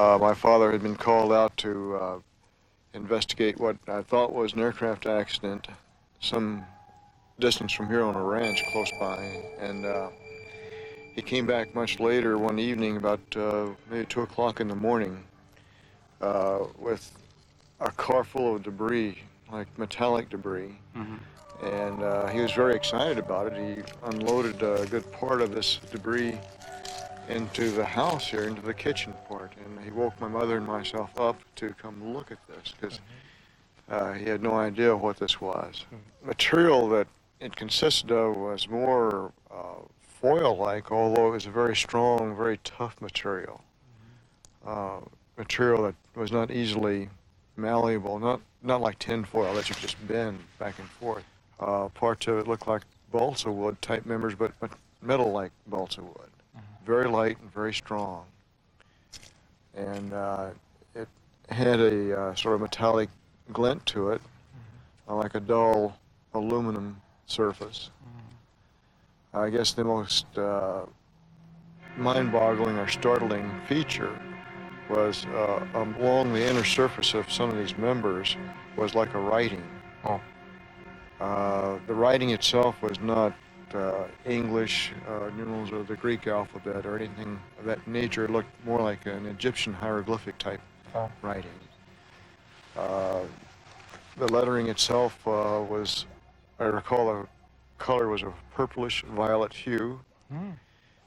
My father had been called out to investigate what I thought was an aircraft accident some distance from here on a ranch close by, and he came back much later one evening, about maybe 2 o'clock in the morning, with a car full of debris, like metallic debris. Mm-hmm. And he was very excited about it. He unloaded a good part of this debris into the house here, into the kitchen part, and he woke my mother and myself up to come look at this, because he had no idea what this was. Mm-hmm. Material that it consisted of was more foil-like, although it was a very strong, very tough material. Mm-hmm. Material that was not easily malleable, not like tin foil that you could just bend back and forth. Parts of it looked like balsa wood type members, but metal like balsa wood. Mm-hmm. Very light and very strong. And it had a sort of metallic glint to it, mm-hmm. Like a dull aluminum surface. Mm-hmm. I guess the most mind-boggling or startling feature was along the inner surface of some of these members was like a writing. Oh. The writing itself was not English numerals or the Greek alphabet or anything of that nature. It looked more like an Egyptian hieroglyphic type writing. The lettering itself was, I recall the color was a purplish violet hue,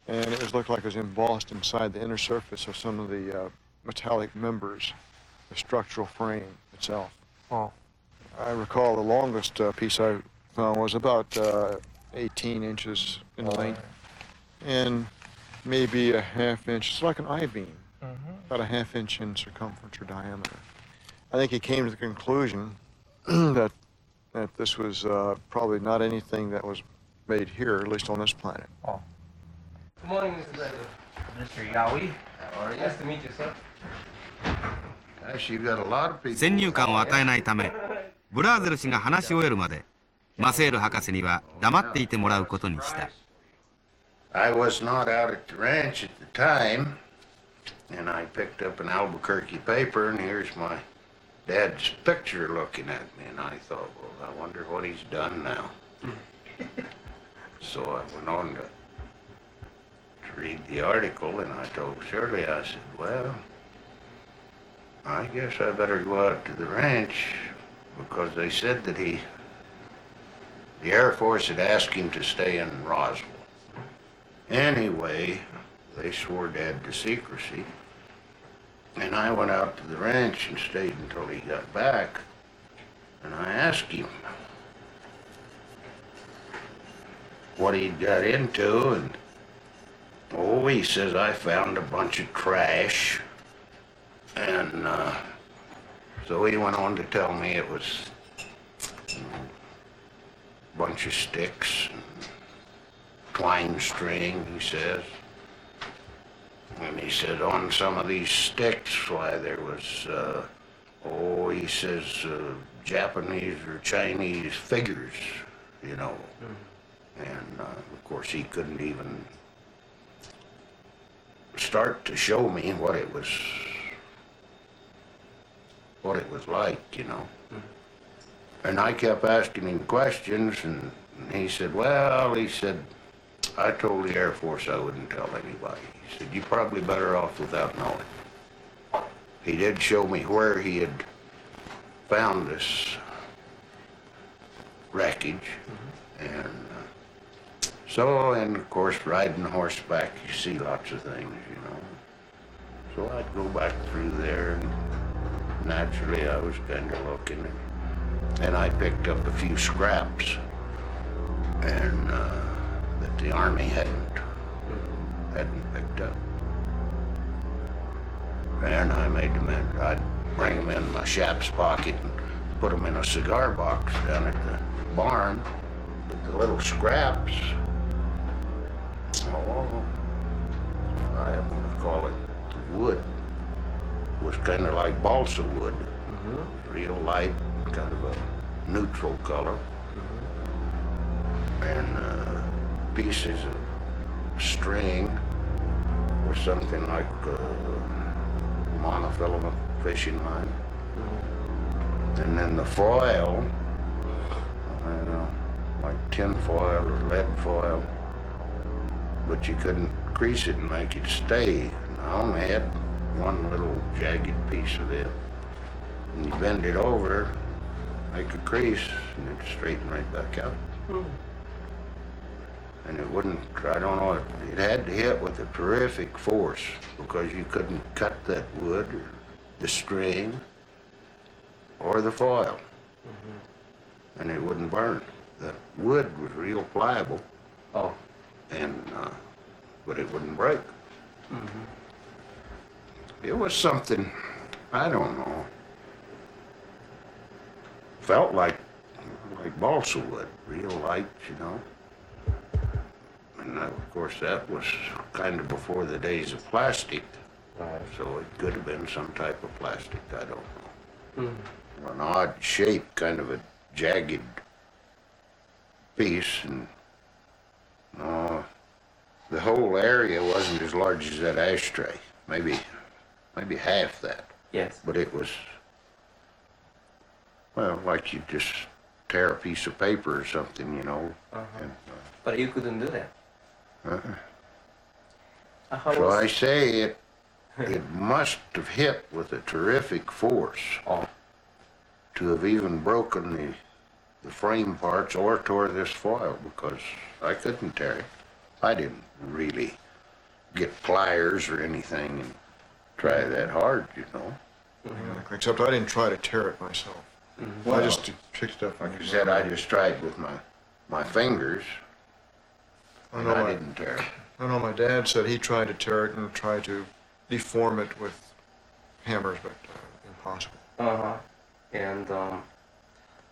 and it looked like it was embossed inside the inner surface of some of the metallic members, the structural frame itself. Oh. I recall the longest piece I found was about 18 inches in length, and maybe a half inch. It's like an I-beam, about a half inch in circumference or diameter. I think he came to the conclusion that this was probably not anything that was made here, at least on this planet. Oh. Good morning, Mr. Brazel. Mr. Yaoi. How are you? Nice to meet you, sir. You've got a lot of people. 先入観を与えないため、ブラーゼル氏が話し終えるまで、マセール博士には黙っていてもらうことにした。I was not out at the ranch at the time, and I picked up an Albuquerque paper, and here's my dad's picture looking at me, and I thought, well, I wonder what he's done now. So I went on to read the article, and I told Shirley, I said, well, I guess I better go out to the ranch, because they said that the Air Force had asked him to stay in Roswell. Anyway, they swore dead to secrecy, and I went out to the ranch and stayed until he got back, and I asked him what he'd got into, and he says, I found a bunch of trash. And so he went on to tell me it was a bunch of sticks, and twine string, he says. And he said on some of these sticks, why there was, he says, Japanese or Chinese figures, you know. And of course he couldn't even start to show me what it was like, you know. And I kept asking him questions, and he said, well, I told the Air Force I wouldn't tell anybody. He said, you're probably better off without knowing. He did show me where he had found this wreckage, and and of course, riding horseback, you see lots of things, you know. So I'd go back through there, and naturally I was kind of looking, and I picked up a few scraps, and that the Army hadn't picked up. And I made them in. I'd bring them in my Shap's pocket and put them in a cigar box down at the barn. But the little scraps, I happen to call it wood, was kind of like balsa wood, real light, kind of a neutral color, and pieces of string or something like fill them a fishing line. And then the foil, I don't know, like tin foil or lead foil, but you couldn't crease it and make it stay. And I only had one little jagged piece of it. And you bend it over, make a crease, and it'd straighten right back out. And it wouldn't, I don't know, it had to hit with a terrific force because you couldn't cut that wood or the string or the foil. And it wouldn't burn. The wood was real pliable. Oh. And, but it wouldn't break. It was something, I don't know, felt like balsa wood, real light, you know. And of course that was kind of before the days of plastic, so it could have been some type of plastic, I don't know. An odd shape, kind of a jagged piece, and the whole area wasn't as large as that ashtray, maybe half that. Yes. But it was, well, like you just tear a piece of paper or something, you know. And, But you couldn't do that. How so was- I say it must have hit with a terrific force Oh. to have even broken the frame parts or tore this foil, because I couldn't tear it. I didn't really get pliers or anything and try that hard, you know. Except I didn't try to tear it myself. I just picked it up. Like I said, I just tried with my fingers, I and know I my, didn't tear it. I know my dad said he tried to tear it and tried to deform it with hammers, but impossible. And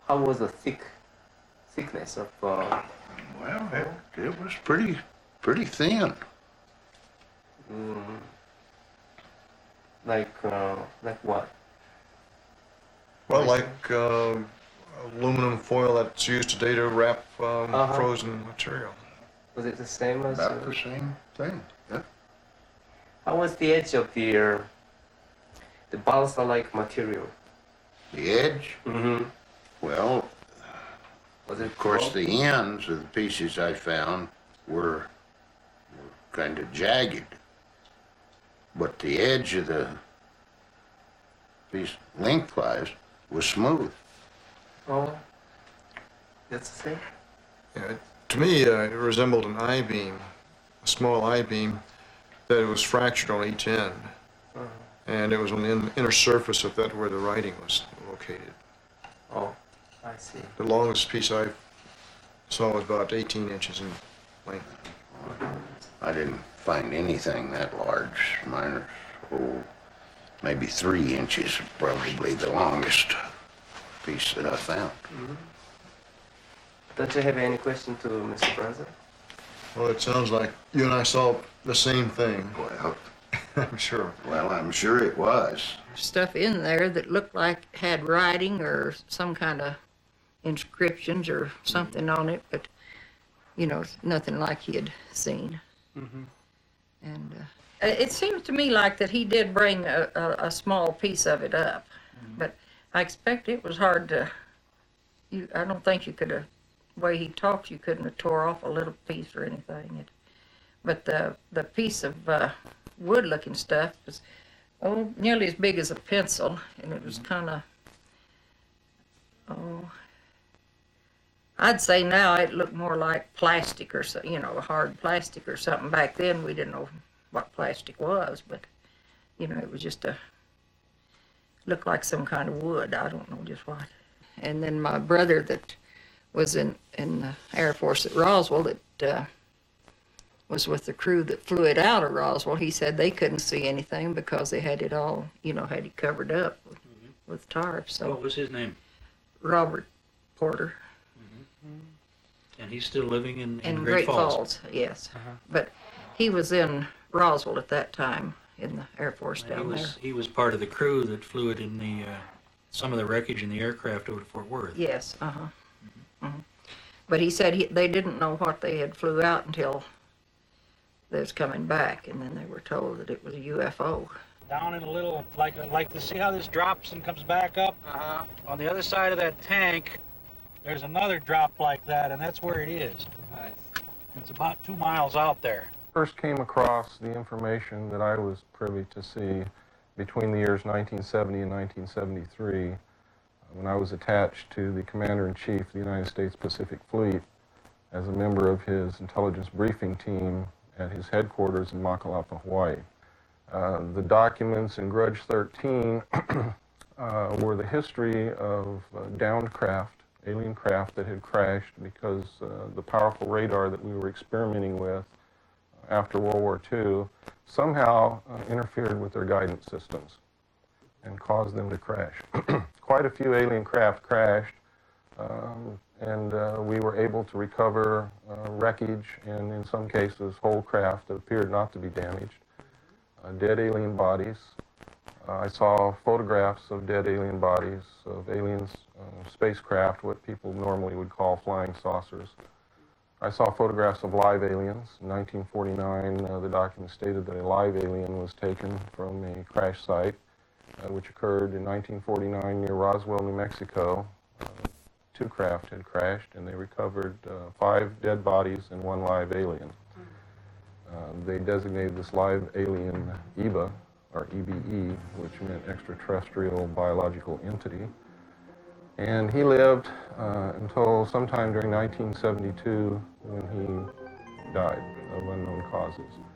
how was the thickness of? Well, it was pretty thin. Like what? Well, like aluminum foil that's used today to wrap frozen material. Was it the same as? About the same thing. Yeah. How was the edge of the balsa-like material? The edge, well, Was it of course, curved? the ends of the pieces I found were kind of jagged, but the edge of the piece lengthwise was smooth. Oh, that's the same. Yeah, to me, it resembled an I-beam, a small I-beam that was fractured on each end. And it was on the inner surface of that where the writing was located. Oh, I see. The longest piece I saw was about 18 inches in length. I didn't find anything that large. Mine are, maybe 3 inches, probably the longest piece that I found. Don't you have any question to Mr. Brazel? Well, it sounds like you and I saw the same thing. Well, I'm sure. I'm sure it was. Stuff in there that looked like had writing or some kind of inscriptions or something on it, but you know, nothing like he had seen. And it seems to me like that he did bring a small piece of it up, but I expect it was hard to. I don't think you could have. The way he talked, you couldn't have tore off a little piece or anything. But the piece of wood-looking stuff was nearly as big as a pencil, and it was kind of I'd say now it looked more like plastic or so, you know, hard plastic or something. Back then we didn't know what plastic was, but you know, it was just looked like some kind of wood. I don't know just what. And then my brother that was in the Air Force at Roswell that was with the crew that flew it out of Roswell, he said they couldn't see anything because they had it all, you know, had it covered up with tarps. So What was his name? Robert Porter. And he's still living in In Great Falls. Yes. But he was in Roswell at that time in the Air Force down there. He was part of the crew that flew it in the some of the wreckage in the aircraft over to Fort Worth. Yes, But he said they didn't know what they had flew out until they was coming back, and then they were told that it was a UFO. down in a little, like to see how this drops and comes back up? Uh-huh. On the other side of that tank, there's another drop like that, and that's where it is. Nice. It's about 2 miles out there. First came across the information that I was privy to see between the years 1970 and 1973 when I was attached to the Commander-in-Chief of the United States Pacific Fleet as a member of his intelligence briefing team at his headquarters in Makalapa, Hawaii. The documents in Grudge 13 were the history of downed craft, alien craft that had crashed because the powerful radar that we were experimenting with after World War II somehow interfered with their guidance systems and caused them to crash. Quite a few alien craft crashed, and we were able to recover wreckage and, in some cases, whole craft that appeared not to be damaged, dead alien bodies. I saw photographs of dead alien bodies, of aliens, spacecraft, what people normally would call flying saucers. I saw photographs of live aliens. In 1949, the document stated that a live alien was taken from a crash site, which occurred in 1949 near Roswell, New Mexico. 2 craft had crashed, and they recovered 5 dead bodies and 1 live alien. They designated this live alien EBA, or EBE, which meant extraterrestrial biological entity. And he lived until sometime during 1972 when he died of unknown causes.